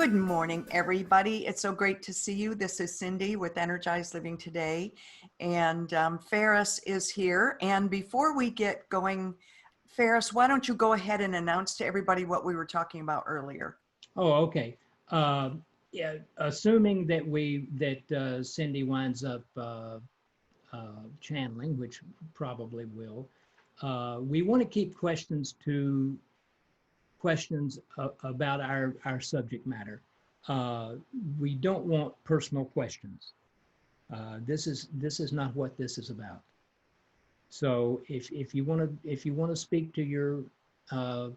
Good morning, everybody. It's so great to see you. This is Cindy with Energized Living Today, and Ferris is here. And before we get going, Ferris, why don't you go ahead and announce to everybody what we were talking about earlier? Oh, okay. Yeah, assuming that Cindy winds up channeling, which probably will, we want to keep questions about our subject matter. We don't want personal questions. This is not what this is about. So if you want to speak to your Aunt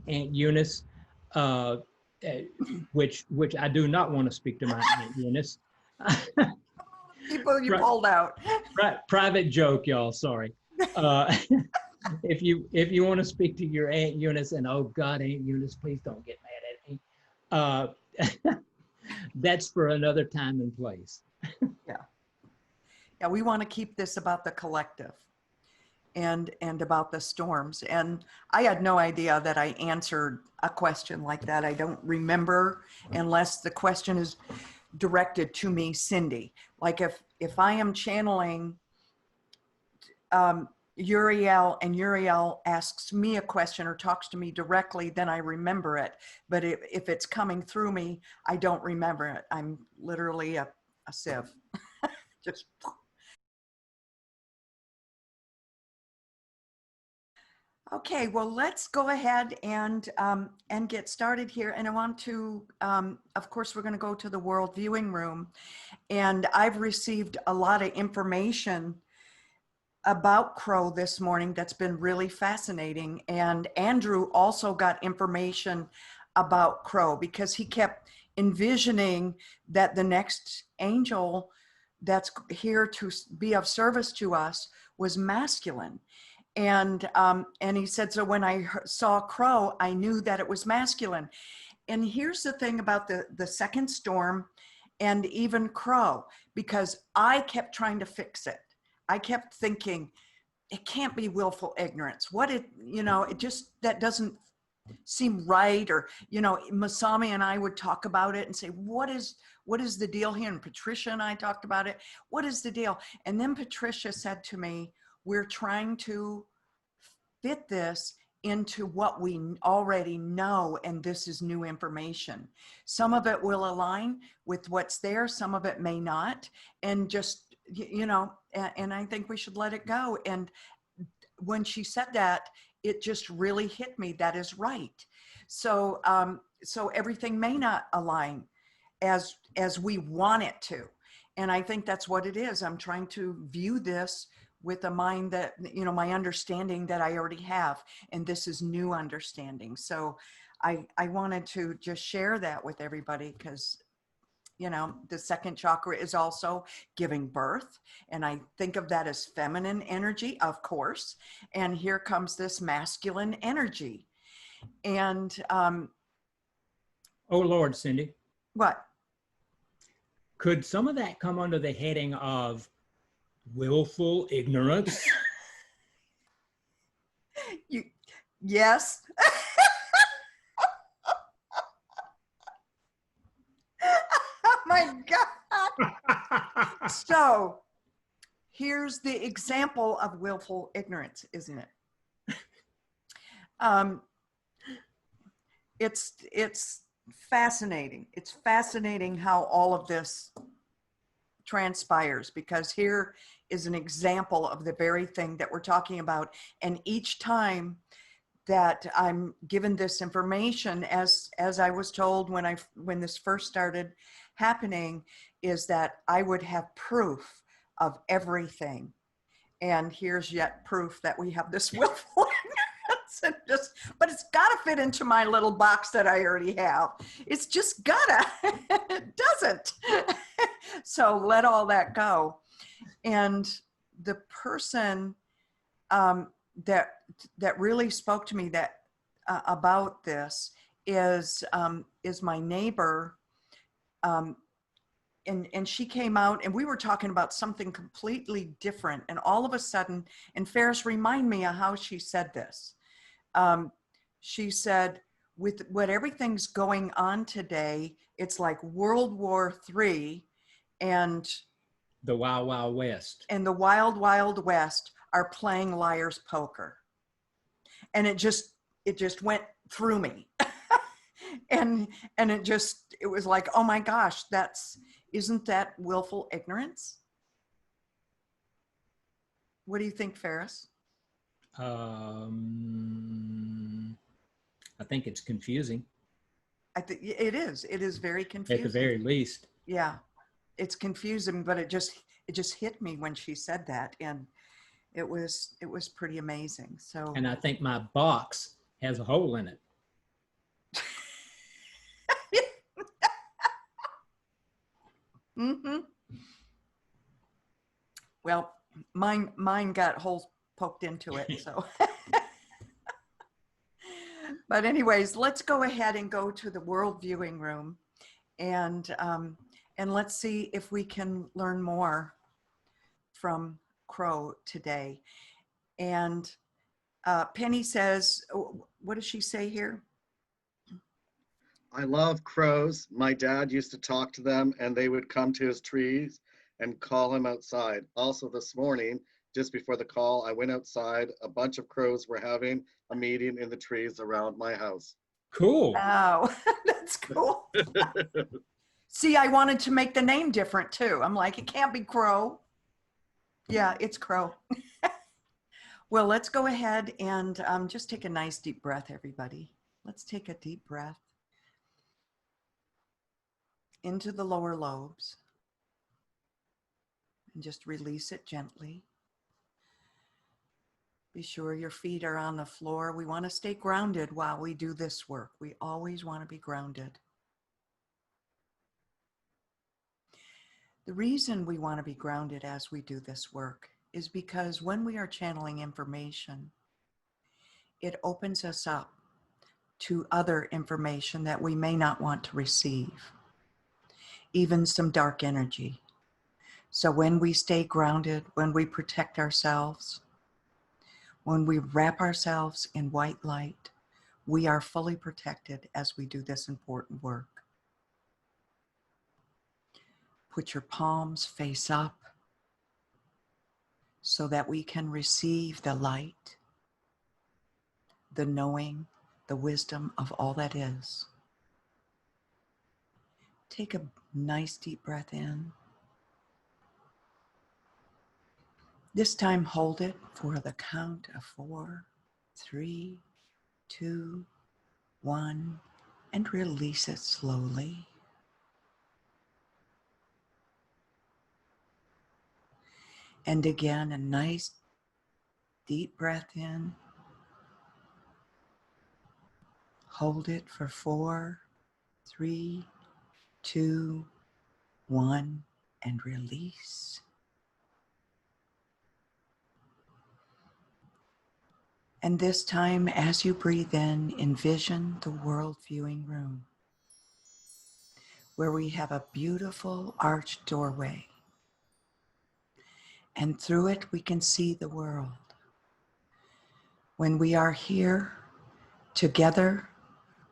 Eunice, uh, which I do not want to speak to my Aunt Eunice. People you pulled out. Private joke, y'all. Sorry. If you want to speak to your Aunt Eunice, and oh God, Aunt Eunice, please don't get mad at me. That's for another time and place. Yeah, we want to keep this about the collective and about the storms. And I had no idea that I answered a question like that. I don't remember unless the question is directed to me, Cindy. Like if I am channeling Uriel and Uriel asks me a question or talks to me directly, then I remember it. But if it's coming through me, I don't remember it. I'm literally a sieve. Just okay, well, let's go ahead and get started here. And I want to, of course, we're going to go to the World Viewing Room. And I've received a lot of information about Crow this morning that's been really fascinating. And Andrew also got information about Crow because he kept envisioning that the next angel that's here to be of service to us was masculine. And he said, so when I saw Crow, I knew that it was masculine. And here's the thing about the second storm and even Crow, because I kept trying to fix it. I kept thinking, it can't be willful ignorance. It just, that doesn't seem right. Or, Masami and I would talk about it and say, what is the deal here? And Patricia and I talked about it. What is the deal? And then Patricia said to me, we're trying to fit this into what we already know, and this is new information. Some of it will align with what's there, some of it may not, and just, and I think we should let it go. And when she said that, it just really hit me. That is right. So so everything may not align as we want it to. And I think that's what it is. I'm trying to view this with a mind that, my understanding that I already have, and this is new understanding. So I wanted to just share that with everybody because, the second chakra is also giving birth. And I think of that as feminine energy, of course. And here comes this masculine energy. And oh Lord, Cindy. What? Could some of that come under the heading of willful ignorance? Yes. Oh my God. So here's the example of willful ignorance, isn't it? It's fascinating. It's fascinating how all of this transpires, because here is an example of the very thing that we're talking about. And each time that I'm given this information, as I was told when this first started happening, is that I would have proof of everything. And here's yet proof that we have this willful ignorance. But it's got to fit into my little box that I already have. It's just gotta. It doesn't. So let all that go. And the person that really spoke to me about this is my neighbor, and she came out and we were talking about something completely different, and all of a sudden, and Ferris, remind me of how she said this. She said, with what everything's going on today, it's like World War III and The Wild Wild West. the Wild Wild West are playing liar's poker. And it just went through me. and it was like, oh my gosh, isn't that willful ignorance? What do you think, Ferris? I think it's confusing. I think it is. It is very confusing. At the very least. Yeah, it's confusing, but it just hit me when she said that, and it was pretty amazing. So, And I think my box has a hole in it. mm-hmm. Well, mine got holes poked into it. So, but anyways, let's go ahead and go to the world viewing room, and let's see if we can learn more from Crow today. And Penny says, what does she say here? I love crows. My dad used to talk to them and they would come to his trees and call him outside. Also this morning, just before the call, I went outside. A bunch of crows were having a meeting in the trees around my house. Cool. Oh, that's cool. See, I wanted to make the name different too. I'm like, it can't be Crow. Yeah, it's Crow. Well, let's go ahead and just take a nice deep breath, everybody. Let's take a deep breath into the lower lobes and just release it gently. Be sure your feet are on the floor. We want to stay grounded while we do this work. We always want to be grounded. The reason we want to be grounded as we do this work is because when we are channeling information, it opens us up to other information that we may not want to receive, even some dark energy. So when we stay grounded, when we protect ourselves, when we wrap ourselves in white light, we are fully protected as we do this important work. Put your palms face up so that we can receive the light, the knowing, the wisdom of all that is. Take a nice deep breath in. This time hold it for the count of 4, 3, 2, 1, and release it slowly. And again, a nice deep breath in. Hold it for 4, 3, 2, 1, and release. And this time, as you breathe in, envision the world viewing room, where we have a beautiful arched doorway. And through it, we can see the world. When we are here together,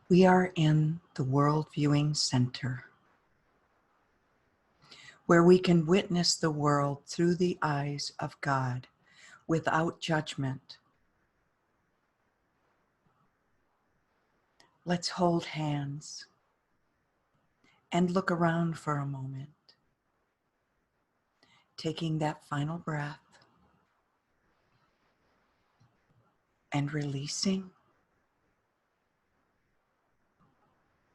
we are in the world viewing center, where we can witness the world through the eyes of God without judgment. Let's hold hands and look around for a moment, taking that final breath and releasing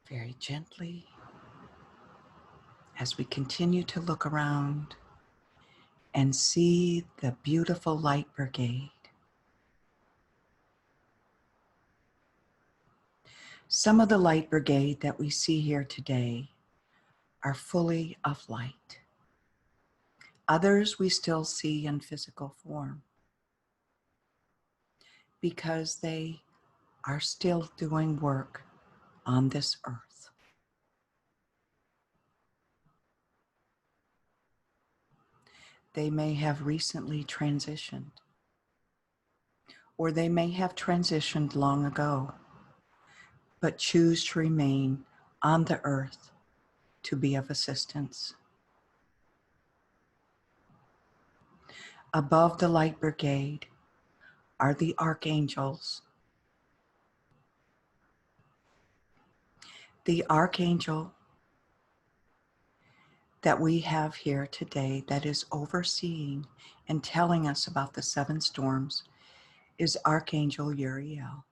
very gently as we continue to look around and see the beautiful light brigade. Some of the light brigade that we see here today are fully of light. Others we still see in physical form because they are still doing work on this earth. They may have recently transitioned, or they may have transitioned long ago, but choose to remain on the earth to be of assistance. Above the light brigade are the archangels. The archangel that we have here today that is overseeing and telling us about the 7 storms is Archangel Uriel.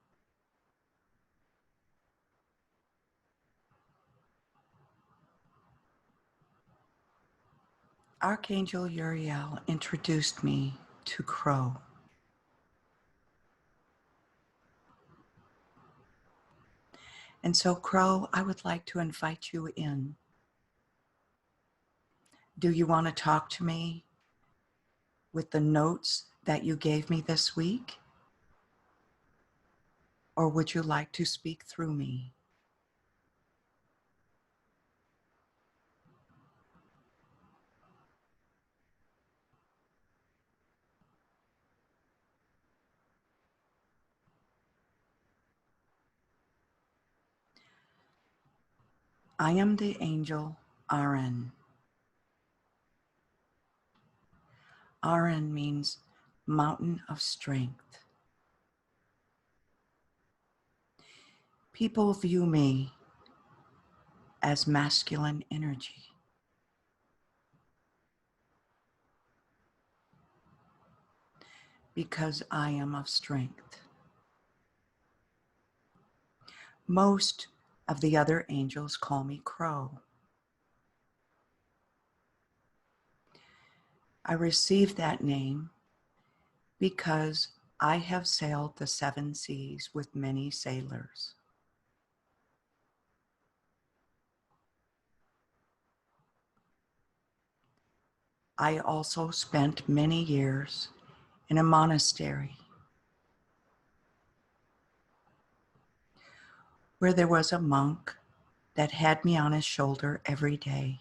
Archangel Uriel introduced me to Crow. And so, Crow, I would like to invite you in. Do you want to talk to me with the notes that you gave me this week? Or would you like to speak through me? I am the Angel Aron. Aron means mountain of strength. People view me as masculine energy. Because I am of strength. Most of the other angels call me Crow. I received that name because I have sailed the 7 seas with many sailors. I also spent many years in a monastery where there was a monk that had me on his shoulder every day.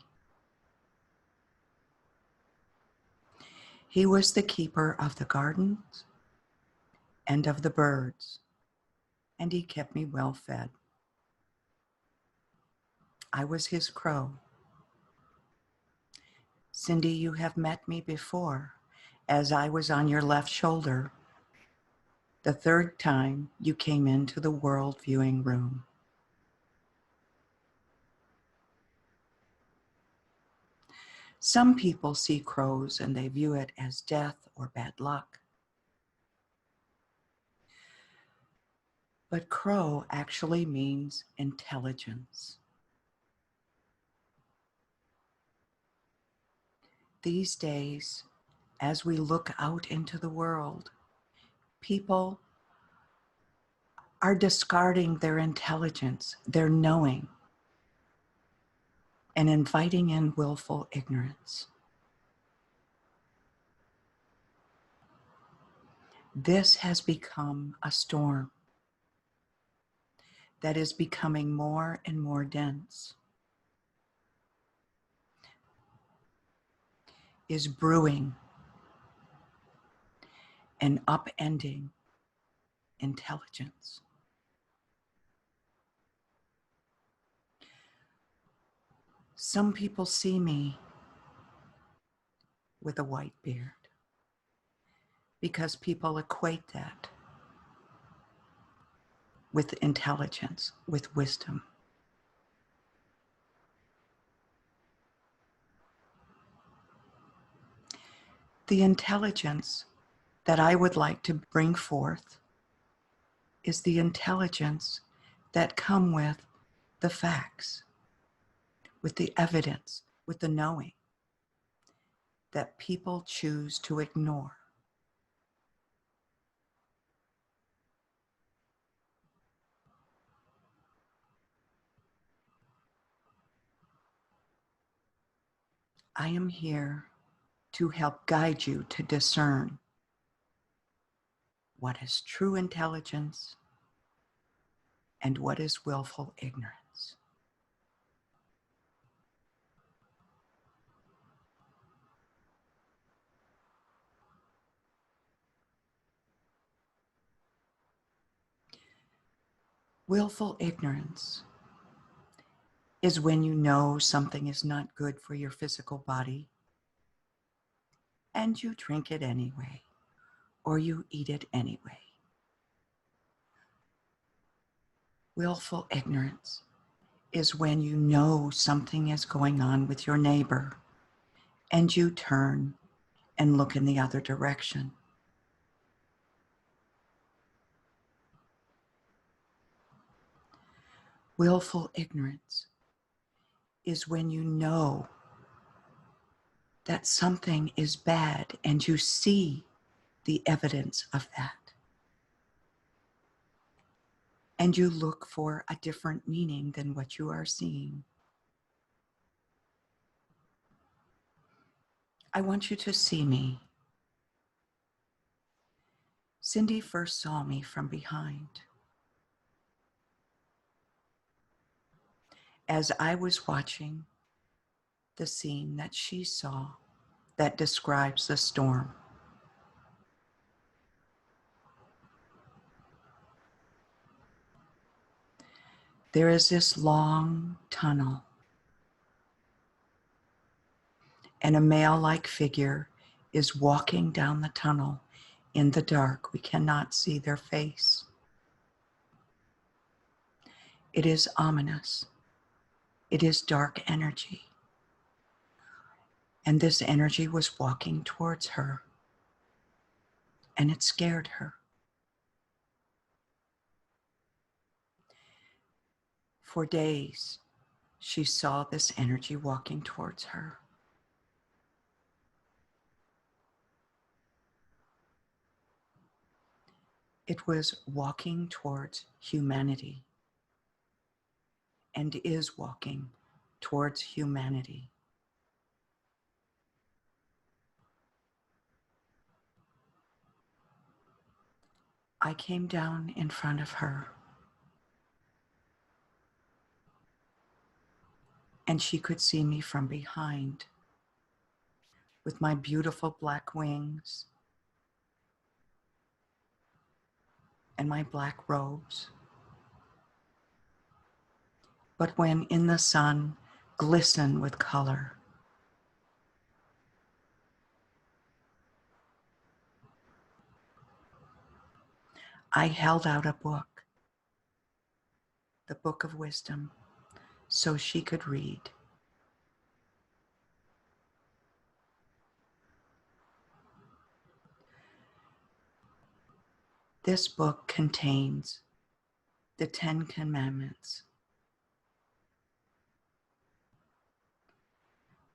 He was the keeper of the gardens and of the birds, and he kept me well fed. I was his crow. Cindy, you have met me before as I was on your left shoulder the 3rd time you came into the world viewing room. Some people see crows and they view it as death or bad luck. But crow actually means intelligence. These days, as we look out into the world, people are discarding their intelligence, their knowing, and inviting in willful ignorance. This has become a storm that is becoming more and more dense, is brewing and upending intelligence. Some people see me with a white beard because people equate that with intelligence, with wisdom. The intelligence that I would like to bring forth is the intelligence that come with the facts, with the evidence, with the knowing that people choose to ignore. I am here to help guide you to discern what is true intelligence and what is willful ignorance. Willful ignorance is when you know something is not good for your physical body and you drink it anyway, or you eat it anyway. Willful ignorance is when you know something is going on with your neighbor and you turn and look in the other direction. Willful ignorance is when you know that something is bad and you see the evidence of that. And you look for a different meaning than what you are seeing. I want you to see me. Cindy first saw me from behind. As I was watching the scene that she saw that describes the storm. There is this long tunnel, and a male-like figure is walking down the tunnel in the dark. We cannot see their face. It is ominous. It is dark energy. And this energy was walking towards her, and it scared her. For days, she saw this energy walking towards her. It was walking towards humanity and is walking towards humanity. I came down in front of her, and she could see me from behind with my beautiful black wings and my black robes. But when in the sun, glisten with color. I held out a book, the book of wisdom, so she could read. This book contains the 10 Commandments.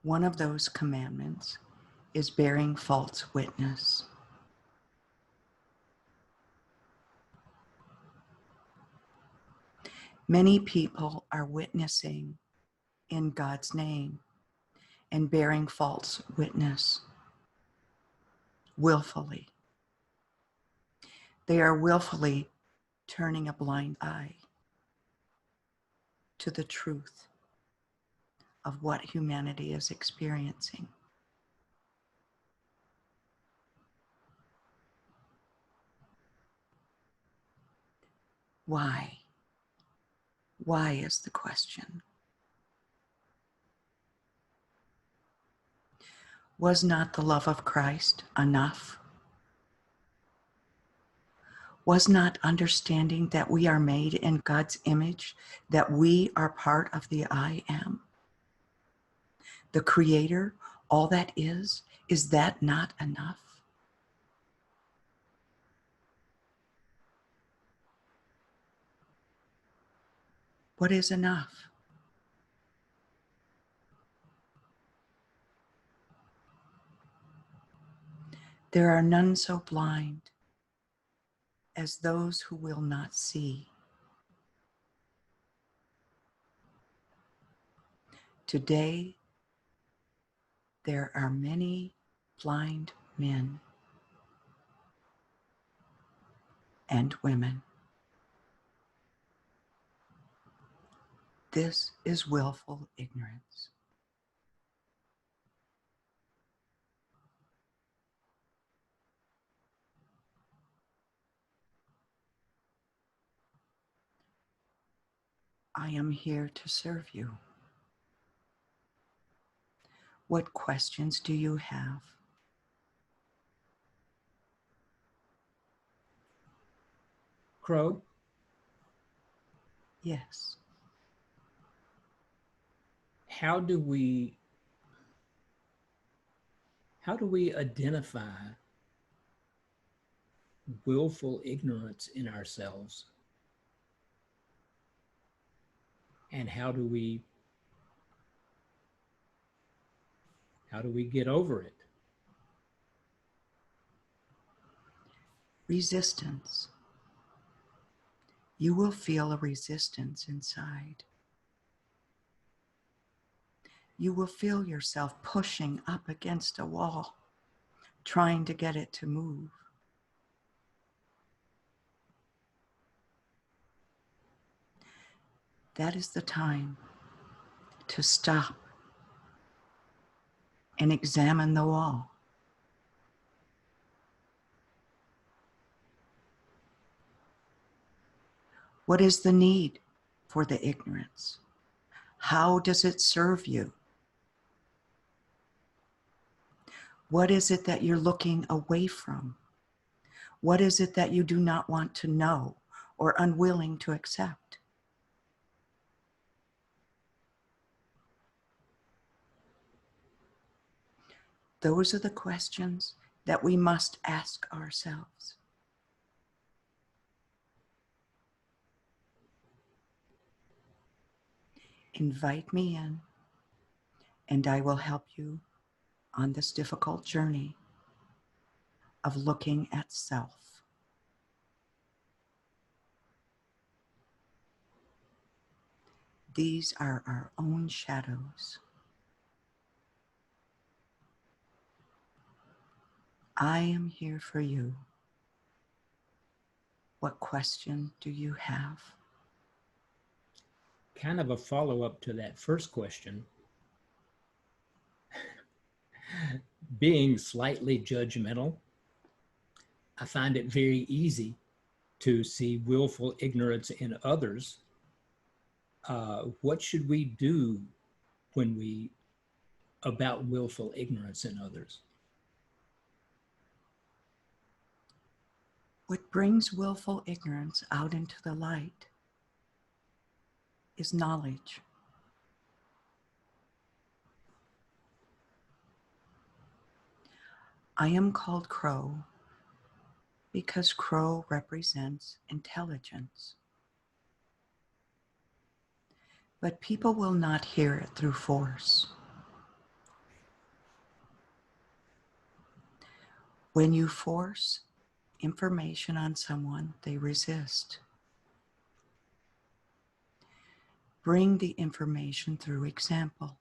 One of those commandments is bearing false witness. Many people are witnessing in God's name and bearing false witness willfully. They are willfully turning a blind eye to the truth of what humanity is experiencing. Why? Why is the question? Was not the love of Christ enough? Was not understanding that we are made in God's image, that we are part of the I am, the Creator, all that is that not enough? What is enough? There are none so blind as those who will not see. Today, there are many blind men and women. This is willful ignorance. I am here to serve you. What questions do you have? Crow, Yes. how do we identify willful ignorance in ourselves? And how do we get over it? Resistance. You will feel a resistance inside. You will feel yourself pushing up against a wall, trying to get it to move. That is the time to stop and examine the wall. What is the need for the ignorance? How does it serve you? What is it that you're looking away from? What is it that you do not want to know or unwilling to accept? Those are the questions that we must ask ourselves. Invite me in, and I will help you on this difficult journey of looking at self. These are our own shadows. I am here for you. What question do you have? Kind of a follow-up to that first question. Being slightly judgmental, I find it very easy to see willful ignorance in others. What should we do about willful ignorance in others? What brings willful ignorance out into the light is knowledge. I am called Crow because Crow represents intelligence. But people will not hear it through force. When you force information on someone, they resist. Bring the information through example.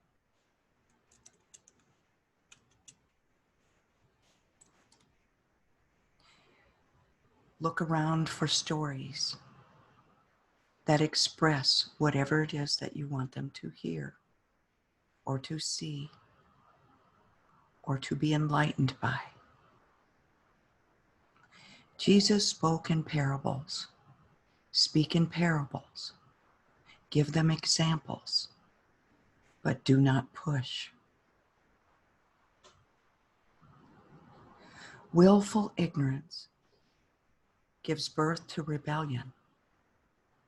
Look around for stories that express whatever it is that you want them to hear or to see or to be enlightened by. Jesus spoke in parables. Speak in parables. Give them examples, but do not push. Willful ignorance gives birth to rebellion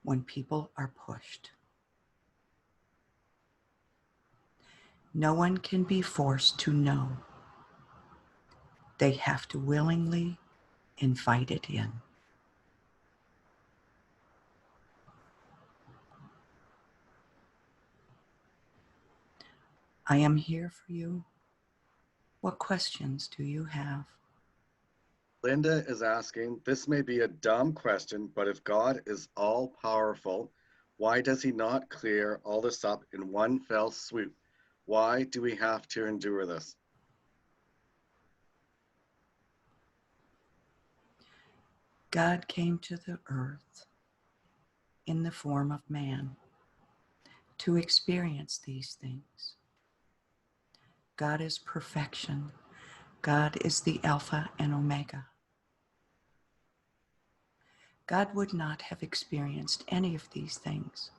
when people are pushed. No one can be forced to know. They have to willingly invite it in. I am here for you. What questions do you have? Linda is asking, this may be a dumb question, but if God is all powerful, why does he not clear all this up in one fell swoop? Why do we have to endure this? God came to the earth in the form of man to experience these things. God is perfection. God is the Alpha and Omega. God would not have experienced any of these things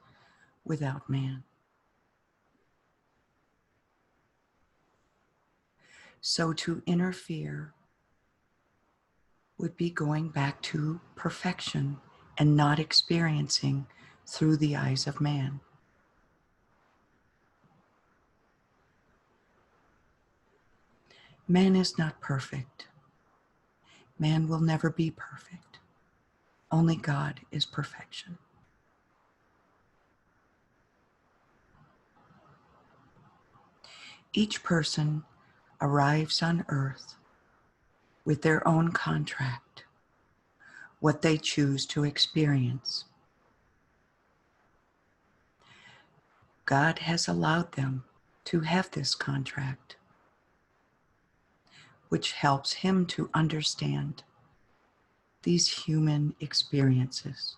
without man. So to interfere would be going back to perfection and not experiencing through the eyes of man. Man is not perfect. Man will never be perfect. Only God is perfection. Each person arrives on earth with their own contract, what they choose to experience. God has allowed them to have this contract, which helps him to understand these human experiences.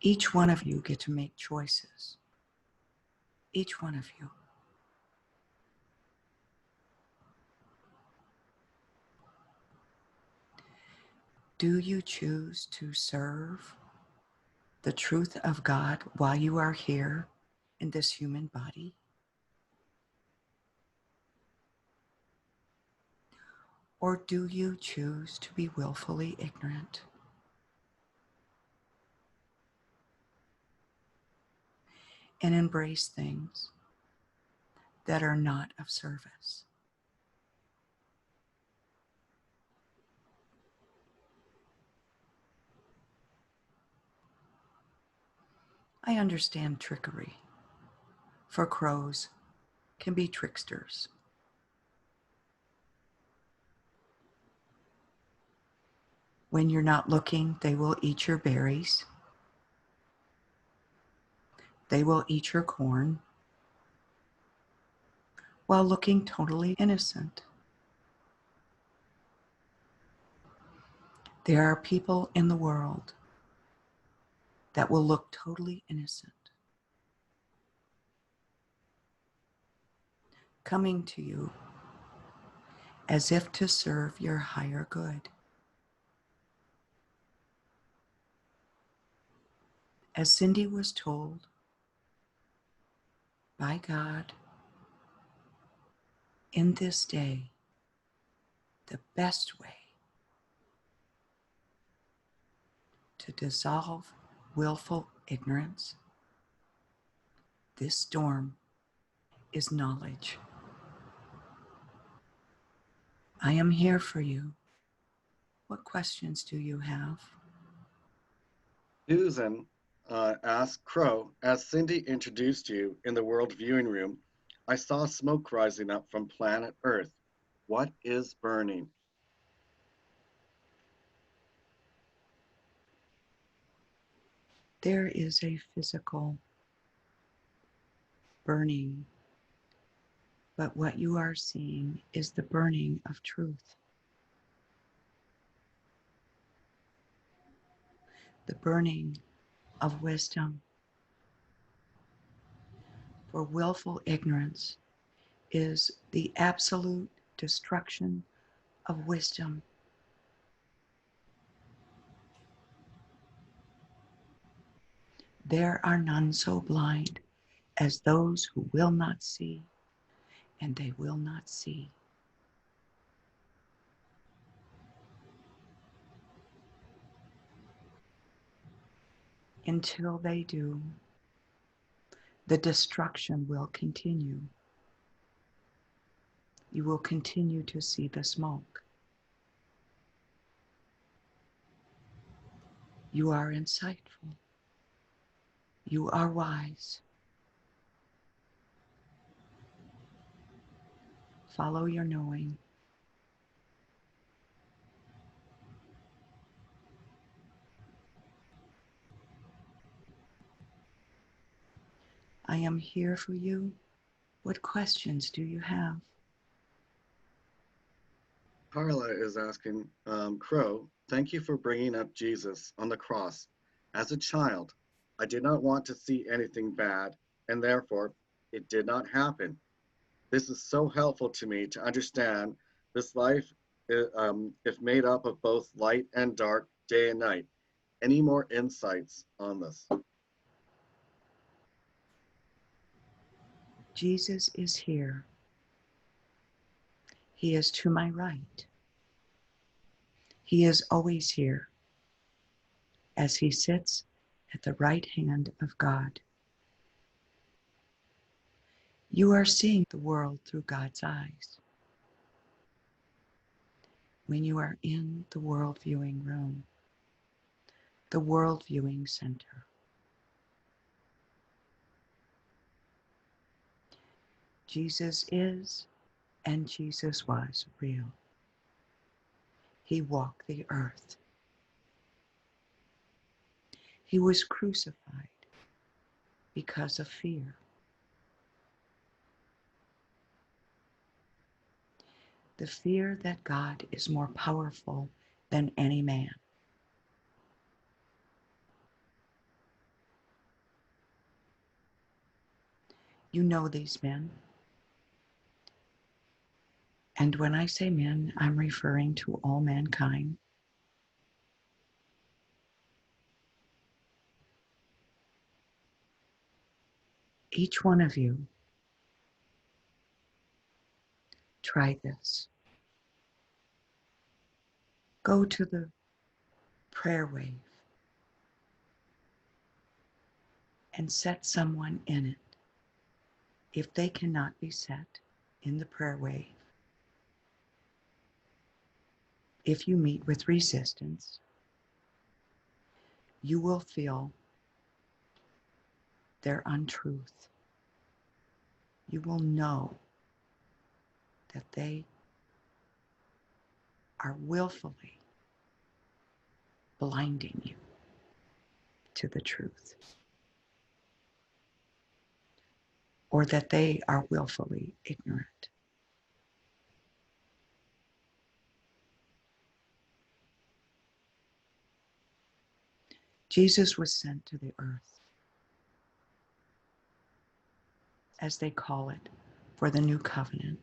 Each one of you get to make choices. Each one of you. Do you choose to serve the truth of God while you are here in this human body? Or do you choose to be willfully ignorant and embrace things that are not of service? I understand trickery, for crows can be tricksters. When you're not looking, they will eat your berries. They will eat your corn while looking totally innocent. There are people in the world that will look totally innocent, coming to you as if to serve your higher good. As Cindy was told by God, in this day, the best way to dissolve willful ignorance, this storm, is knowledge. I am here for you. What questions do you have? Susan asked Crow, as Cindy introduced you in the World Viewing Room, I saw smoke rising up from planet Earth. What is burning? There is a physical burning, but what you are seeing is the burning of truth, the burning of wisdom. For willful ignorance is the absolute destruction of wisdom. There are none so blind as those who will not see, and they will not see. Until they do, the destruction will continue. You will continue to see the smoke. You are insightful. You are wise. Follow your knowing. I am here for you. What questions do you have? Carla is asking, Crow, thank you for bringing up Jesus on the cross. As a child, I did not want to see anything bad, and therefore it did not happen. This is so helpful to me to understand this life if made up of both light and dark, day and night. Any more insights on this? Jesus is here. He is to my right. He is always here as he sits at the right hand of God. You are seeing the world through God's eyes. When you are in the world viewing room, the world viewing center, Jesus is and Jesus was real. He walked the earth. He was crucified because of fear. The fear that God is more powerful than any man. You know these men. And when I say men, I'm referring to all mankind. Each one of you, try this. Go to the prayer wave and set someone in it. If they cannot be set in the prayer wave, if you meet with resistance, you will feel their untruth. You will know that they are willfully blinding you to the truth, or that they are willfully ignorant. Jesus was sent to the earth, as they call it, for the new covenant,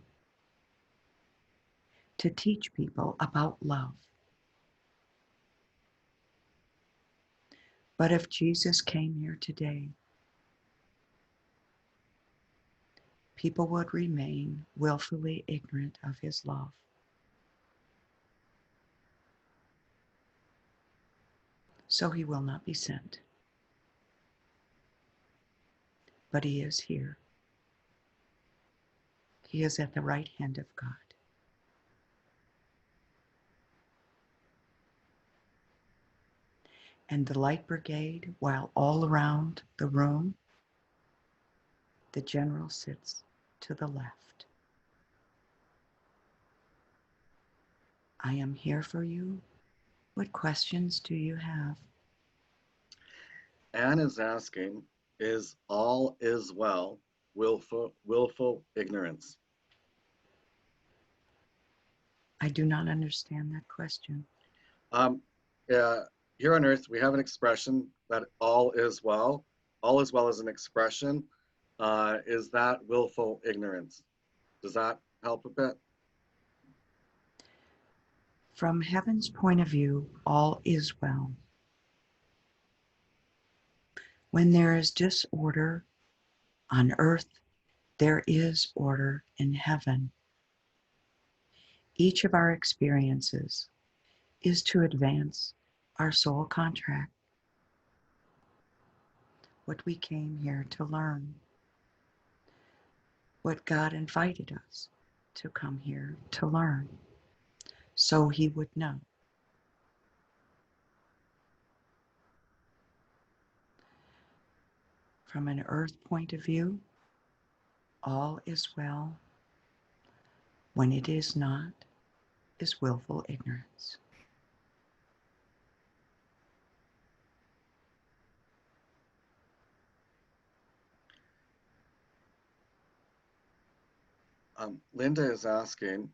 to teach people about love. But if Jesus came here today, people would remain willfully ignorant of his love. So he will not be sent. But he is here. He is at the right hand of God. And the light brigade, while all around the room, the general sits to the left. I am here for you. What questions do you have? Anne is asking, is all is well willful ignorance? I do not understand that question. Um, here on earth, we have an expression that all is well. All is well is an expression. Is that willful ignorance? Does that help a bit? From heaven's point of view, all is well. When there is disorder on earth, there is order in heaven. Each of our experiences is to advance our soul contract, what we came here to learn, what God invited us to come here to learn, so he would know. From an earth point of view, all is well. When it is not, is willful ignorance. Linda is asking,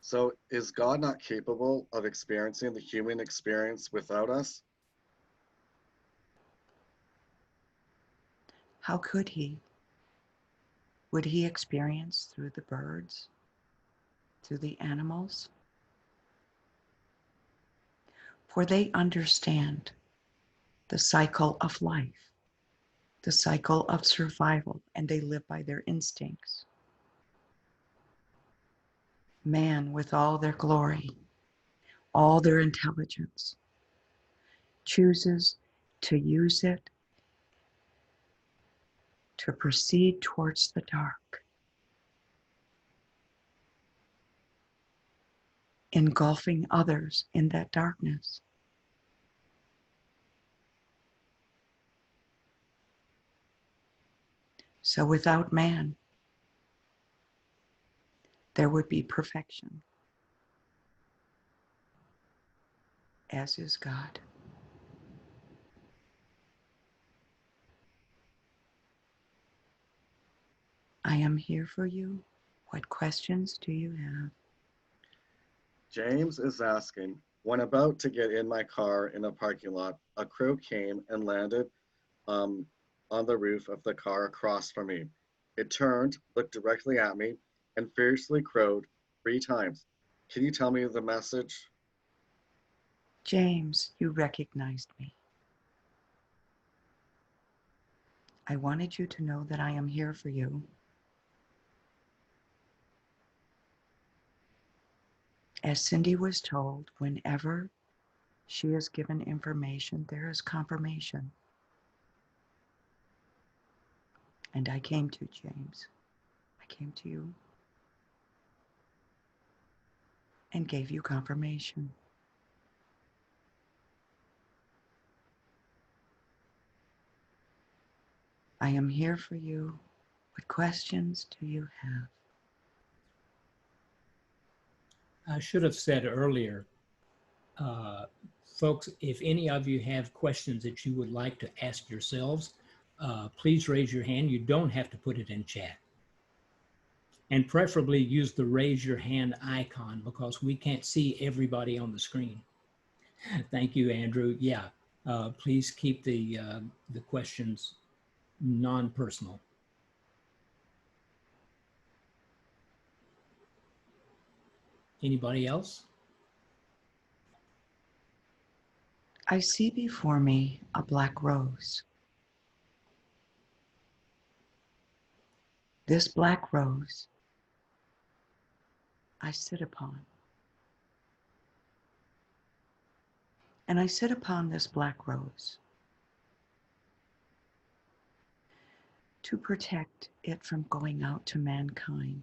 so is God not capable of experiencing the human experience without us? How could he? Would he experience through the birds, through the animals? for they understand the cycle of life, the cycle of survival, and they live by their instincts. Man, with all their glory, all their intelligence, chooses to use it to proceed towards the dark, engulfing others in that darkness. So without man, there would be perfection, as is God. I am here for you. What questions do you have? James is asking, when about to get in my car in a parking lot, a crow came and landed on the roof of the car across from me. It turned, looked directly at me, and fiercely crowed 3 times. Can you tell me the message? James, you recognized me. I wanted you to know that I am here for you. As Cindy was told, whenever she is given information, there is confirmation. And I came to James. I came to you and gave you confirmation. I am here for you. What questions do you have? I should have said earlier, folks, if any of you have questions that you would like to ask yourselves, please raise your hand. You don't have to put it in chat. And preferably use the raise your hand icon because we can't see everybody on the screen. Thank you, Andrew. Yeah, please keep the questions non-personal. Anybody else? I see before me a black rose. This black rose I sit upon. And I sit upon this black rose to protect it from going out to mankind.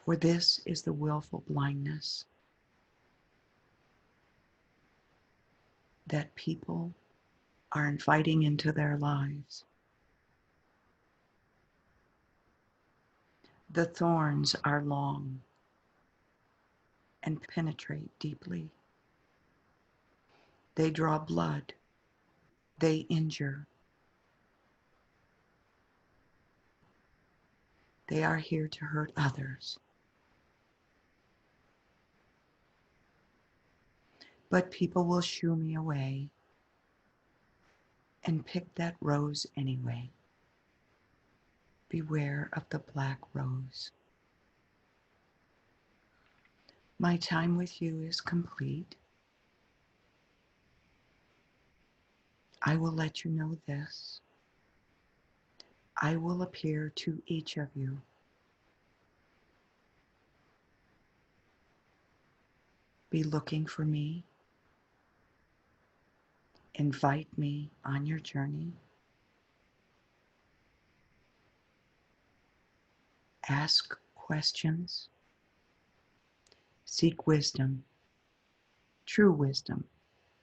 For this is the willful blindness that people are inviting into their lives. The thorns are long and penetrate deeply. They draw blood. They injure. They are here to hurt others. But people will shoo me away and pick that rose anyway. Beware of the black rose. My time with you is complete. I will let you know this. I will appear to each of you. Be looking for me. Invite me on your journey. Ask questions. Seek wisdom. True wisdom,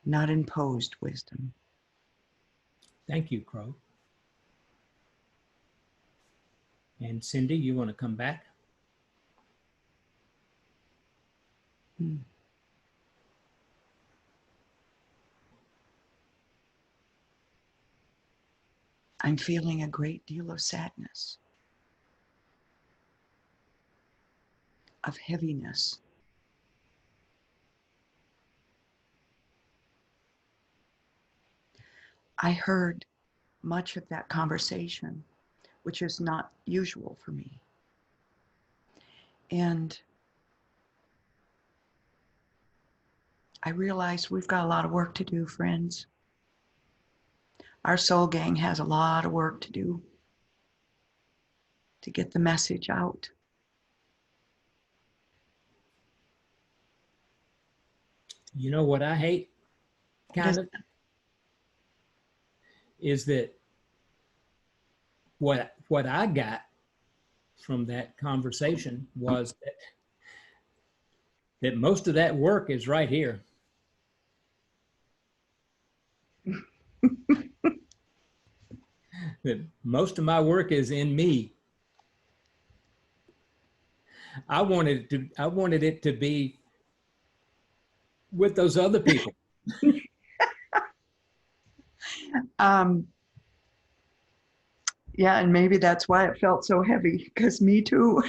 not imposed wisdom. Thank you, Crow. And Cindy, you want to come back? I'm feeling a great deal of sadness, of heaviness. I heard much of that conversation, which is not usual for me. And I realize we've got a lot of work to do, friends. Our soul gang has a lot of work to do to get the message out. You know what I hate, kind of, is that what I got from that conversation was that most of that work is right here. That most of my work is in me. I wanted it to be with those other people. Yeah, and maybe that's why it felt so heavy, because me too.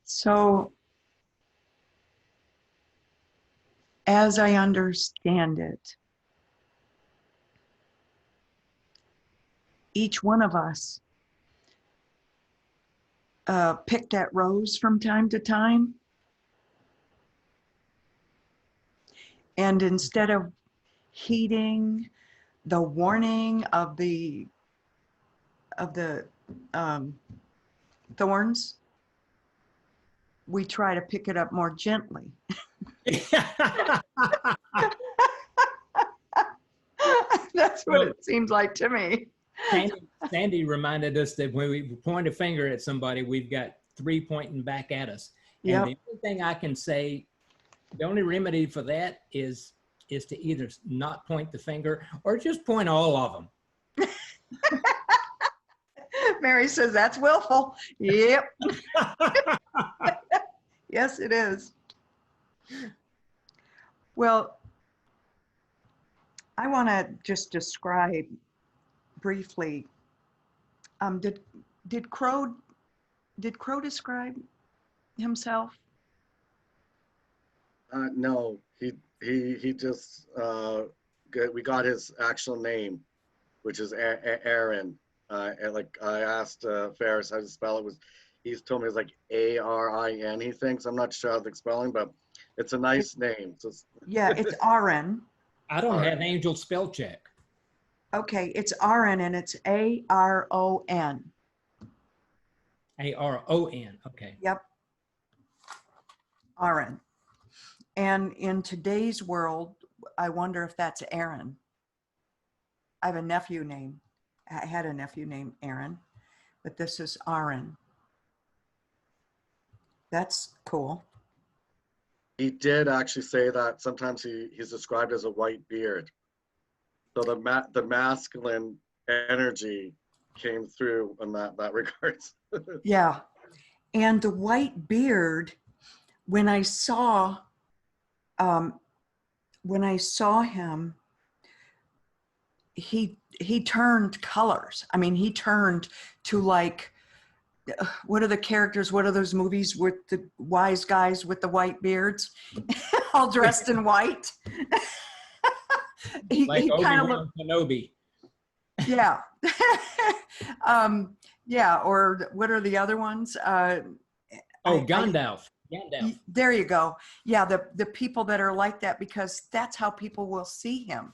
So, as I understand it, each one of us picked at rose from time to time. And instead of heeding the warning of the thorns, we try to pick it up more gently. That's what it seems like to me. Sandy reminded us that when we point a finger at somebody, we've got 3 pointing back at us. Yep. And the only thing I can say, the only remedy for that is to either not point the finger or just point all of them. Mary says that's willful. Yep. Yes, it is. Well, I want to just describe briefly. Did Crow describe himself? No, he just we got his actual name, which is Aaron. And like I asked Ferris how to spell it. He's told me it's like Arin. He thinks, I'm not sure of the spelling, but it's a nice name. So Yeah, it's Aron. I don't have Angel spell check. Okay, it's Aron, and it's Aron. Aron. Okay. Yep. Aron. And in today's world, I wonder if that's Aaron. I have a nephew named, I had a nephew named Aaron, but this is Aron. That's cool. he did actually say that sometimes he's described as a white beard. So the masculine energy came through in that regards. Yeah. And the white beard, when I saw him, he turned colors. I mean, he turned to like, what are the characters? What are those movies with the wise guys with the white beards, all dressed in white? Like he kind of Obi-Wan Kenobi. Yeah. Yeah. Or what are the other ones? Gandalf. There you go. Yeah. The people that are like that, because that's how people will see him.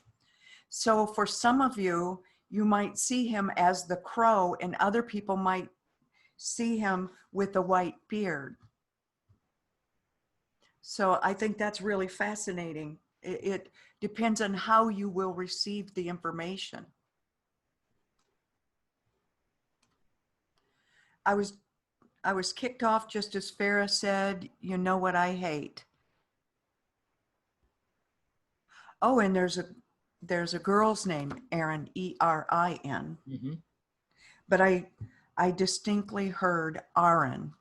So for some of you, you might see him as the crow, and other people might see him with a white beard. So I think that's really fascinating. It depends on how you will receive the information. I was kicked off just as Farah said, you know what I hate. Oh, and there's a girl's name, Erin, Erin. Mm-hmm. But I distinctly heard Aron.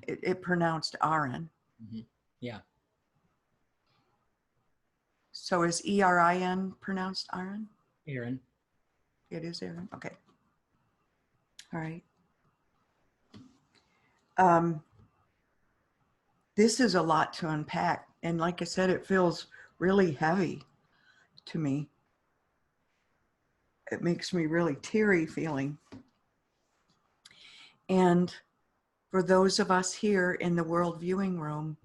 It pronounced Aron. Mm-hmm. Yeah. So is Erin pronounced Aron? Aaron. It is Aaron. Okay. All right. This is a lot to unpack. And like I said, it feels really heavy to me. It makes me really teary feeling. And for those of us here in the world viewing room,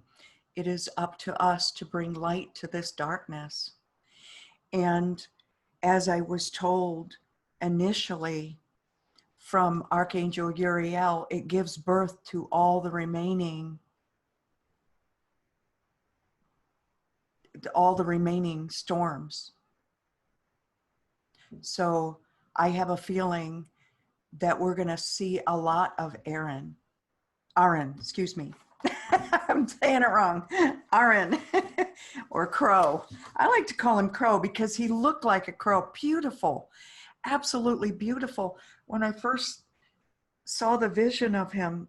it is up to us to bring light to this darkness. And as I was told initially from Archangel Uriel, it gives birth to all the remaining storms. So I have a feeling that we're going to see a lot of Aron, excuse me. I'm saying it wrong. Aron or Crow. I like to call him Crow because he looked like a crow. Beautiful, absolutely beautiful. When I first saw the vision of him,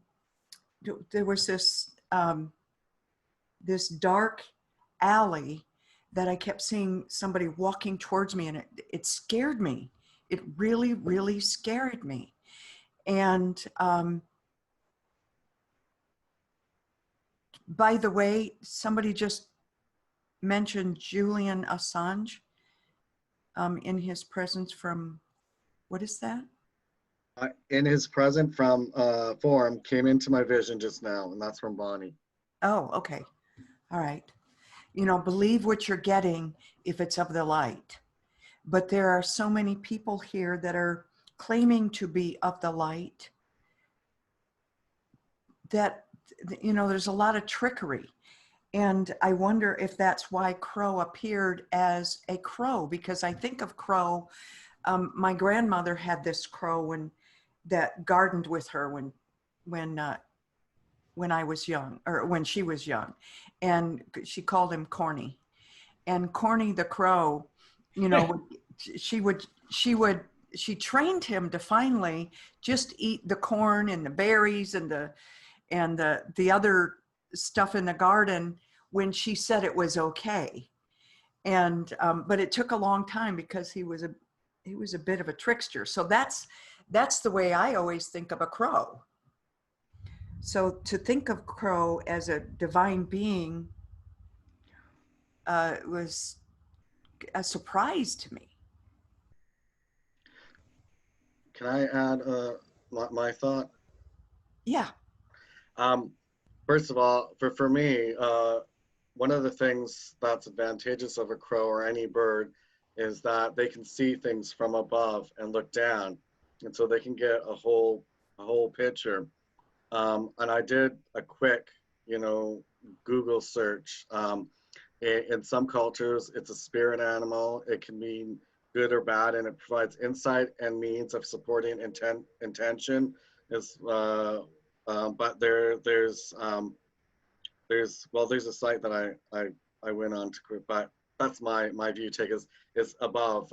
there was this dark alley that I kept seeing somebody walking towards me, and it scared me. It really, really scared me. And by the way, somebody just mentioned Julian Assange in his presence from, what is that? In his present form came into my vision just now, and that's from Bonnie. Oh, okay. All right. You know, believe what you're getting if it's of the light. But there are so many people here that are claiming to be of the light that, you know, there's a lot of trickery. And I wonder if that's why Crow appeared as a crow, because I think of Crow. My grandmother had this crow that gardened with her when I was young, or when she was young, and she called him Corny. And Corny the crow, you know, she trained him to finally just eat the corn and the berries and the other stuff in the garden when she said it was okay. And but it took a long time because he was a bit of a trickster. So that's the way I always think of a crow. So to think of Crow as a divine being was a surprise to me. Can I add my thought? Yeah. First of all, for me, one of the things that's advantageous of a crow or any bird is that they can see things from above and look down, and so they can get a whole picture. And I did a quick, Google search. In some cultures, it's a spirit animal. It can mean good or bad, and it provides insight and means of supporting intention. But there's a site that I went on to, but that's my view take is above,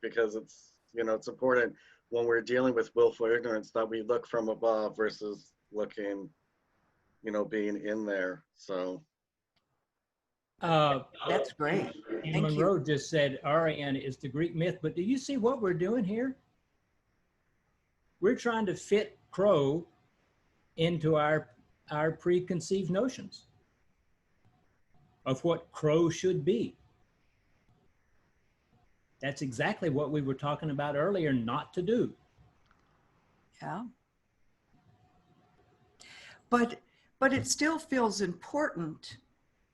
because it's important when we're dealing with willful ignorance that we look from above versus looking, being in there. So That's great. And Thank Monroe you. just said Arian is the Greek myth, but do you see what we're doing here? We're trying to fit Crow into our preconceived notions of what Crow should be. That's exactly what we were talking about earlier, not to do. Yeah. But it still feels important.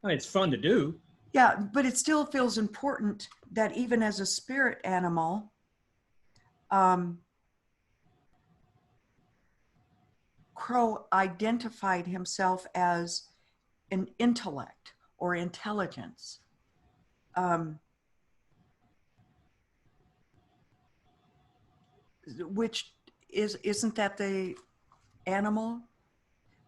I mean, it's fun to do. Yeah, but it still feels important that even as a spirit animal, Crow identified himself as an intellect or intelligence. Which isn't that the animal?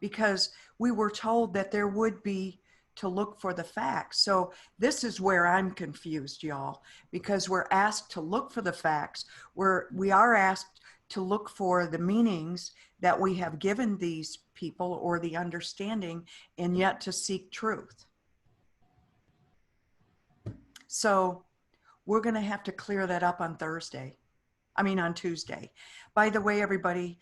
Because we were told that there would be to look for the facts. So this is where I'm confused, y'all, because we're asked to look for the facts. We are asked to look for the meanings that we have given these people or the understanding, and yet to seek truth. So we're going to have to clear that up on Tuesday. By the way, everybody,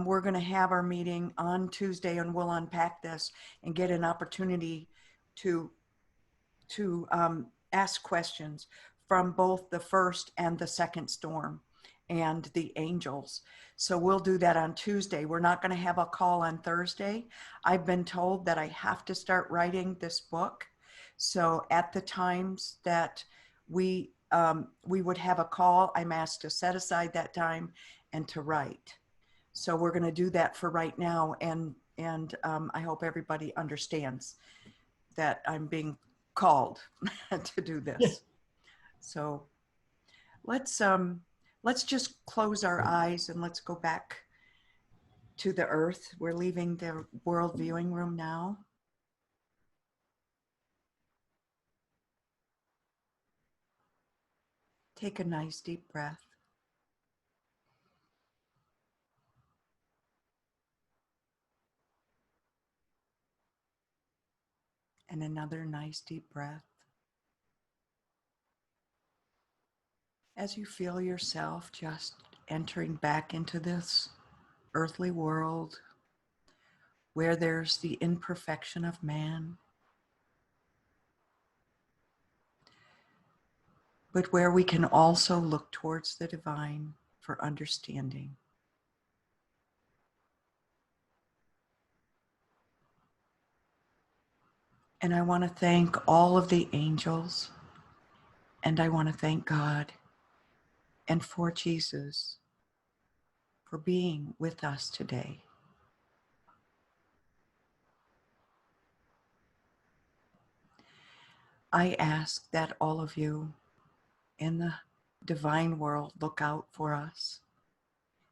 we're going to have our meeting on Tuesday, and we'll unpack this and get an opportunity to ask questions from both the first and the second storm and the angels. So we'll do that on Tuesday. We're not going to have a call on Thursday. I've been told that I have to start writing this book. So at the times that we would have a call, I'm asked to set aside that time and to write. So we're going to do that for right now. And I hope everybody understands that I'm being called to do this. So let's just close our eyes and let's go back to the earth. We're leaving the world viewing room now. Take a nice deep breath. And another nice deep breath. As you feel yourself just entering back into this earthly world where there's the imperfection of man, but where we can also look towards the divine for understanding. And I want to thank all of the angels, and I want to thank God and for Jesus for being with us today. I ask that all of you in the divine world look out for us.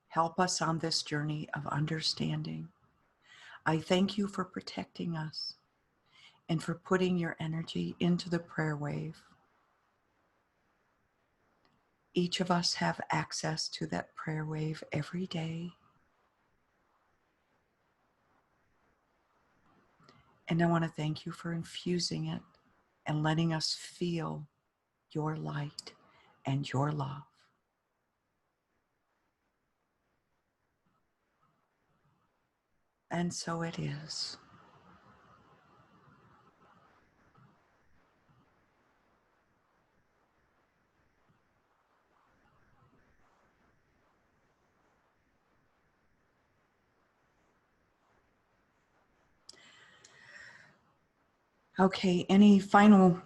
Help us on this journey of understanding. I thank you for protecting us and for putting your energy into the prayer wave. Each of us have access to that prayer wave every day. And I want to thank you for infusing it and letting us feel your light and your love. And so it is. Okay, any final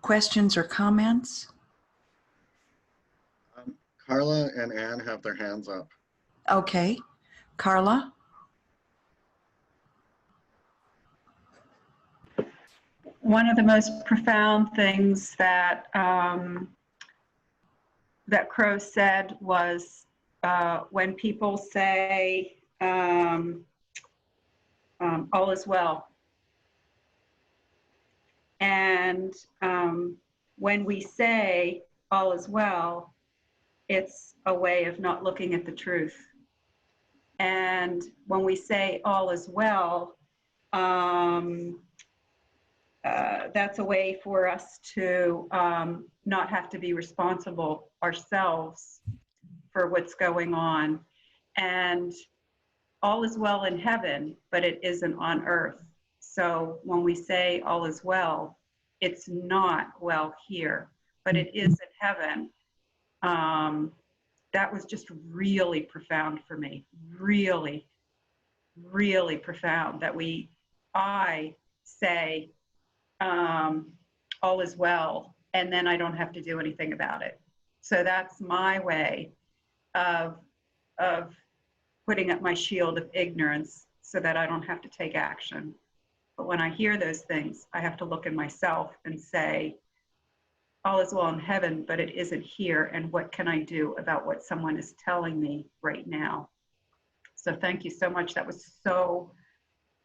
questions or comments? Carla and Anne have their hands up. Okay, Carla? One of the most profound things that that Crow said was when people say all is well. And when we say all is well, it's a way of not looking at the truth. And when we say all is well, that's a way for us to not have to be responsible ourselves for what's going on. And all is well in heaven, but it isn't on earth. So when we say all is well, it's not well here, but it is in heaven. That was just really profound for me, really, really profound that I say, all is well, and then I don't have to do anything about it. So that's my way of putting up my shield of ignorance so that I don't have to take action. But when I hear those things, I have to look in myself and say, all is well in heaven, but it isn't here. And what can I do about what someone is telling me right now? So thank you so much. That was so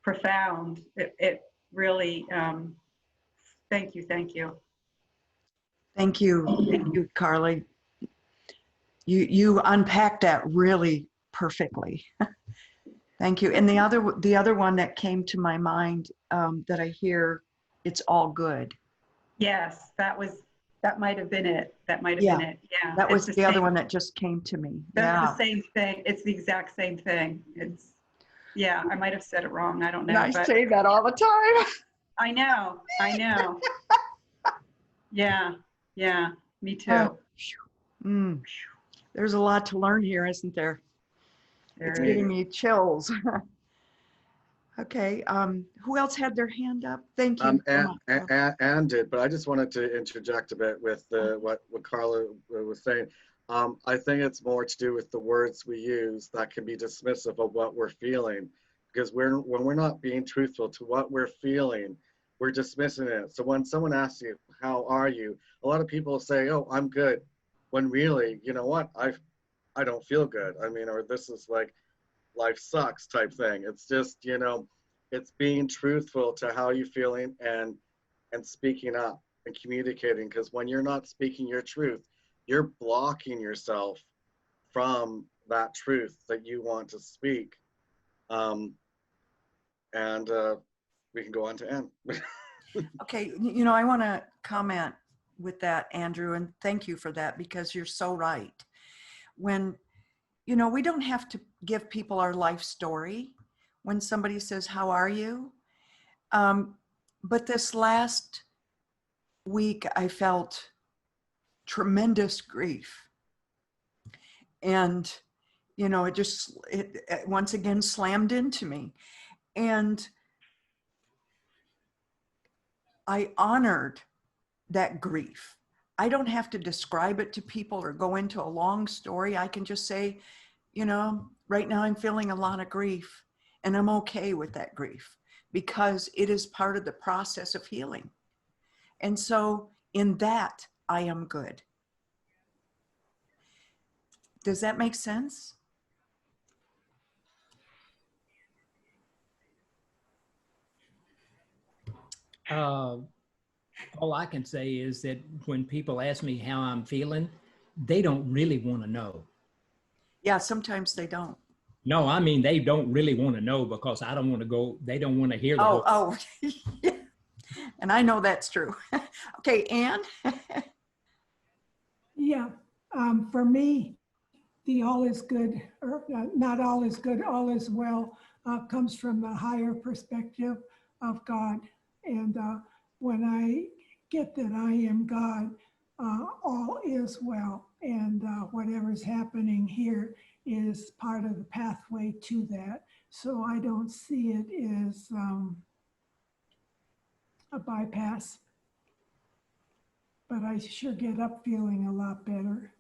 profound. It really, thank you. Thank you, Carly. You unpacked that really perfectly. Thank you. And the other one that came to my mind that I hear, it's all good. Yes, that might have been it. That might have Yeah. been it. Yeah. That was the other one that just came to me. That's Yeah. the same thing. It's the exact same thing. Yeah, I might have said it wrong. I don't know. And I but say that all the time. I know. Yeah, me too. There's a lot to learn here, isn't there? It's Very. giving me chills. Okay. Who else had their hand up? Thank you so much. Anne did, but I just wanted to interject a bit with what Carla was saying. I think it's more to do with the words we use that can be dismissive of what we're feeling, because when we're not being truthful to what we're feeling, we're dismissing it. So when someone asks you, "How are you?" a lot of people say, "Oh, I'm good," when really, you know what, I don't feel good. I mean, or this is like life sucks type thing. It's just, you know, it's being truthful to how you're feeling and speaking up and communicating, because when you're not speaking your truth, you're blocking yourself from that truth that you want to speak. And we can go on to Anne. Okay. You know, I want to comment with that, Andrew, and thank you for that, because you're so right. When, you know, we don't have to give people our life story when somebody says, "How are you?" But this last week, I felt tremendous grief. And, you know, it once again slammed into me. And I honored that grief. I don't have to describe it to people or go into a long story. I can just say, you know, right now I'm feeling a lot of grief, and I'm okay with that grief because it is part of the process of healing. And so in that, I am good. Does that make sense? All I can say is that when people ask me how I'm feeling, they don't really want to know. Yeah, sometimes they don't. No, I mean, they don't really want to know because I don't want to go, they don't want to hear the whole. Oh, yeah. And I know that's true. Okay, Anne? Yeah, for me, the all is good, or not all is good, all is well, comes from the higher perspective of God. And when I get that I am God, all is well. And whatever's happening here is part of the pathway to that. So I don't see it as a bypass, but I sure get up feeling a lot better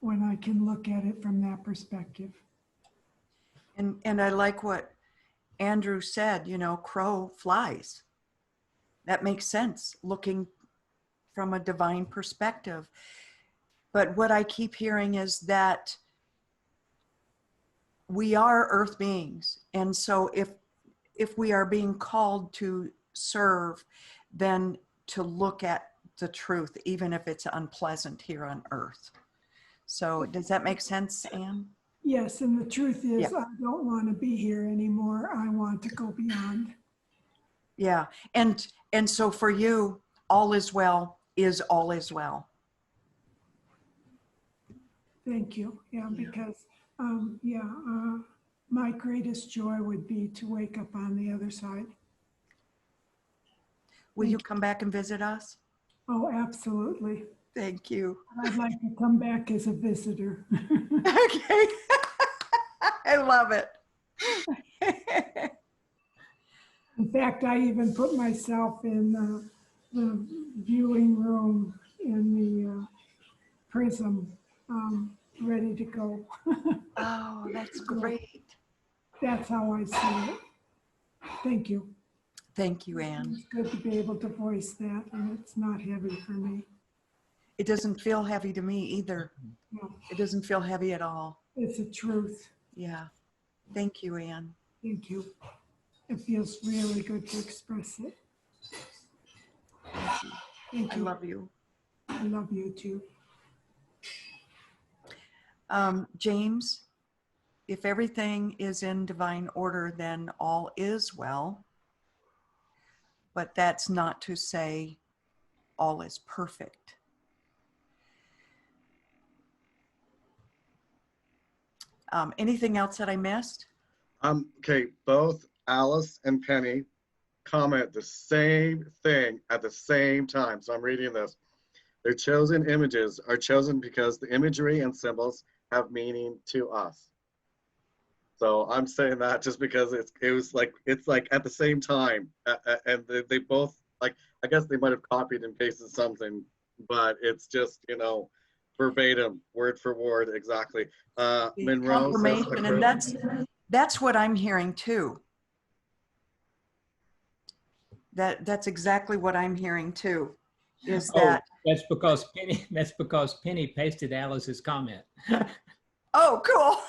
when I can look at it from that perspective. And I like what Andrew said, you know, crow flies. That makes sense, looking from a divine perspective. But what I keep hearing is that we are earth beings. And so if we are being called to serve, then to look at the truth, even if it's unpleasant here on earth. So does that make sense, Anne? Yes, and the truth is, Yeah. I don't want to be here anymore. I want to go beyond. Yeah. And so for you, all is well is all is well. Thank you. Yeah, Yeah. because, my greatest joy would be to wake up on the other side. Will you Thank come back and visit us? Oh, absolutely. Thank you. I'd like to come back as a visitor. Okay. I love it. In fact, I even put myself in the viewing room in the prism, ready to go. Oh, that's great. That's how I see it. Thank you. Thank you, Anne. It's good to be able to voice that, and it's not heavy for me. It doesn't feel heavy to me either. No, It doesn't feel heavy at all. it's a truth. Yeah. Thank you, Anne. Thank you. It feels really good to express it. Thank I you. love you. I love you too. James, if everything is in divine order, then all is well. But that's not to say all is perfect. Anything else that I missed? Okay, both Alice and Penny comment the same thing at the same time. So I'm reading this. Their chosen images are chosen because the imagery and symbols have meaning to us. So I'm saying that just because it's like at the same time, and they both, like, I guess they might have copied and pasted something, but it's just, verbatim, word for word, exactly. The Monroe says, confirmation, and that's what I'm hearing too. That's exactly what I'm hearing too. Is that that's because Penny pasted Alice's comment. oh cool.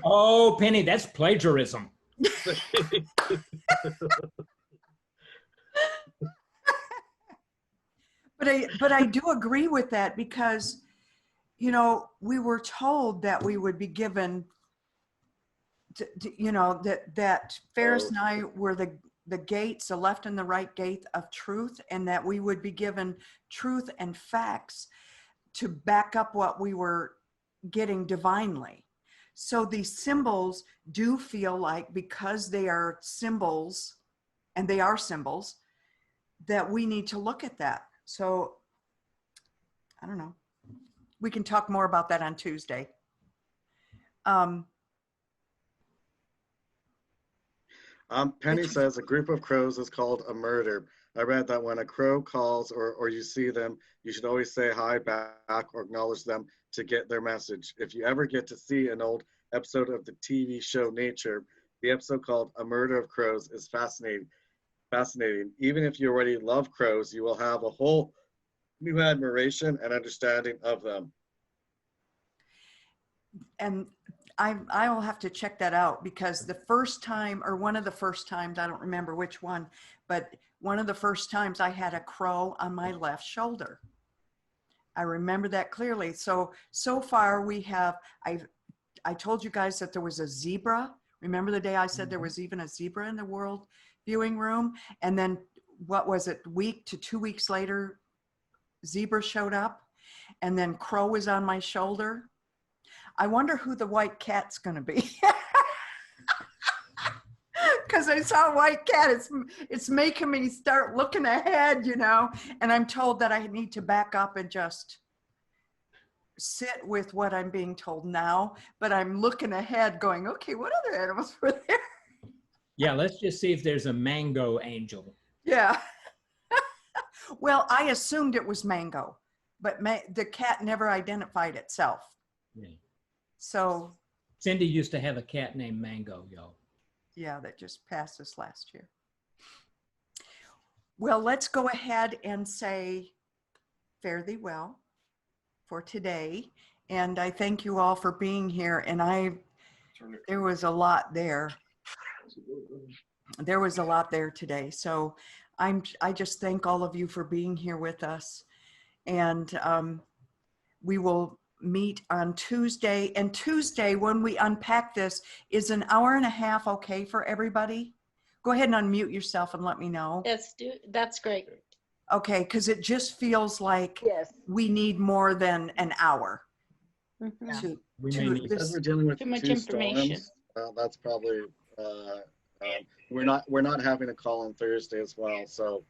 Oh, Penny, that's plagiarism. But I do agree with that because, we were told that we would be given, that Ferris and I were the gates, the left and the right gate of truth, and that we would be given truth and facts to back up what we were getting divinely. So these symbols do feel like, because they are symbols, and they are symbols, that we need to look at that. So I don't know. We can talk more about that on Tuesday. Penny says a group of crows is called a murder. I read that when a crow calls or you see them, you should always say hi back or acknowledge them to get their message. If you ever get to see an old episode of the TV show Nature, the episode called A Murder of Crows is fascinating. Even if you already love crows, you will have a whole new admiration and understanding of them. And I will have to check that out, because the first time, or one of the first times, I don't remember which one, but one of the first times I had a crow on my left shoulder. I remember that clearly. So far we have, I told you guys that there was a zebra. Remember the day I said there was even a zebra in the world viewing room? And then what was it, 2 weeks later, zebra showed up, and then crow was on my shoulder. I wonder who the white cat's going to be. Because I saw a white cat. It's making me start looking ahead, and I'm told that I need to back up and just sit with what I'm being told now. But I'm looking ahead going, okay, what other animals were there? Yeah, let's just see if there's a mango angel. Yeah. Well, I assumed it was mango, but the cat never identified itself. Yeah. So Cindy used to have a cat named Mango, y'all. Yeah, that just passed this last year. Well, let's go ahead and say fare thee well for today. And I thank you all for being here. And there was a lot there. There was a lot there today. So I just thank all of you for being here with us. And we will meet on Tuesday. And Tuesday, when we unpack this, is an hour and a half okay for everybody? Go ahead and unmute yourself and let me know. That's great. Okay, because it just feels like we need more than an hour. Mm-hmm. Because we're dealing with Too much two information. storms, that's probably we're not having a call on Thursday as well. So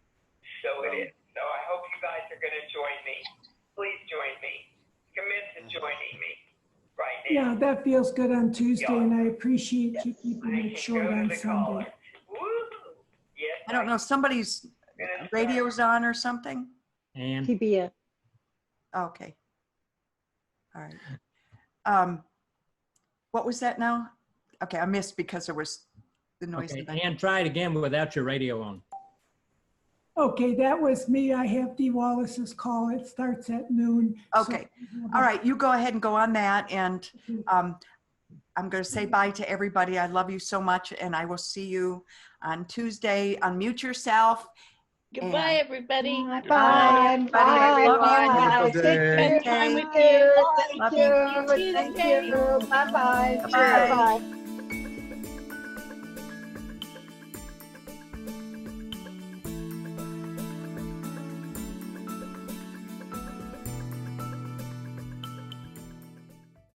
it is. So I hope you guys are going to join me. Please join me. Commit to joining me right now. Yeah, that feels good on Tuesday, and I appreciate you keeping it short on Sunday. Yes, I don't know, somebody's radio's on or something? And PBS. Okay. All right. What was that now? Okay, I missed because there was the noise. okay, and try it again without your radio on. Okay, that was me. I have Dee Wallace's call. It starts at noon. Okay. All right, you go ahead and go on that. And I'm going to say bye to everybody. I love you so much. And I will see you on Tuesday. Unmute yourself. Goodbye, everybody. Bye. Bye. Bye. Love you. Wonderful day. Spend time with Okay. you. Love Thank you. Thank you. Bye-bye. Bye-bye. Bye.